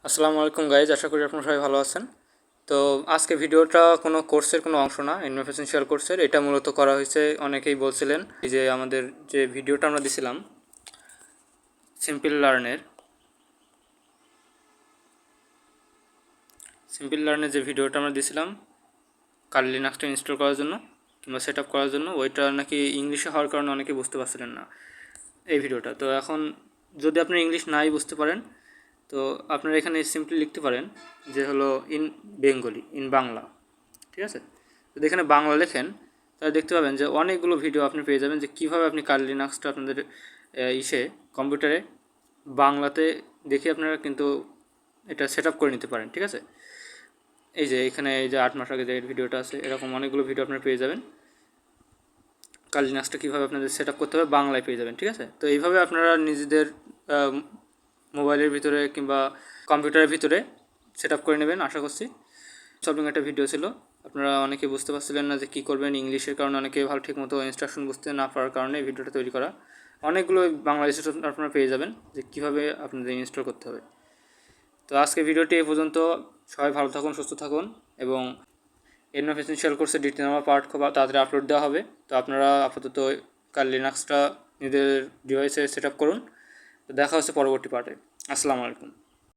আসসালামু আলাইকুম গাইজ, আশা করি আপনারা সবাই ভালো আছেন। তো আজকে ভিডিওটা কোনো কোর্সের কোনো অংশ না, Nmap Essential কোর্সের। এটা মূলত করা হয়েছে, অনেকেই বলছিলেন এই যে আমাদের যে ভিডিওটা আমরা দিছিলাম সিম্পল লার্নের যে ভিডিওটা আমরা দিছিলাম কালি লিনাক্সটা ইনস্টল করার জন্য কিংবা সেট আপ করার জন্য, ওইটা নাকি ইংলিশে হওয়ার কারণে অনেকে বুঝতে পারছিলেন না এই ভিডিওটা। তো এখন যদি আপনি ইংলিশ নাই বুঝতে পারেন, তো আপনারা এখানে সিম্পলি লিখতে পারেন যে হলো ইন বেঙ্গলি, ইন বাংলা, ঠিক আছে। যদি এখানে বাংলা লেখেন তাহলে দেখতে পাবেন যে অনেকগুলো ভিডিও আপনি পেয়ে যাবেন যে কীভাবে আপনি কালি লিনাক্সটা আপনাদের কম্পিউটারে বাংলাতে দেখে আপনারা কিন্তু এটা সেট আপ করে নিতে পারেন, ঠিক আছে। এই যে এখানে এই যে 8 মাস আগে যে ভিডিওটা আছে, এরকম অনেকগুলো ভিডিও আপনারা পেয়ে যাবেন কালি লিনাক্সটা কীভাবে আপনাদের সেট আপ করতে হবে বাংলায় পেয়ে যাবেন, ঠিক আছে। তো এইভাবে আপনারা নিজেদের মোবাইলের ভিতরে কিংবা কম্পিউটারের ভিতরে সেট আপ করে নেবেন আশা করছি। সলভিং একটা ভিডিও ছিল, আপনারা অনেকে বুঝতে পারছিলেন না যে কী করবেন, ইংলিশের কারণে অনেকে ভালো ঠিকমতো ইনস্ট্রাকশন বুঝতে না পারার কারণে এই ভিডিওটা তৈরি করা। অনেকগুলো বাংলা ইনস্ট্রাকশন আপনারা পেয়ে যাবেন যে কীভাবে আপনাদের ইনস্টল করতে হবে। তো আজকে ভিডিওটি এই পর্যন্ত। সবাই ভালো থাকুন, সুস্থ থাকুন, এবং Nmap Essential কোর্সের দ্বিতীয় নম্বর পার্ট খুব তাড়াতাড়ি আপলোড দেওয়া হবে। তো আপনারা আপাতত কাল লিনাক্সটা নিজেদের ডিভাইসে সেট আপ করুন। তো দেখা হচ্ছে পরবর্তী পার্টে। আসসালামু আলাইকুম।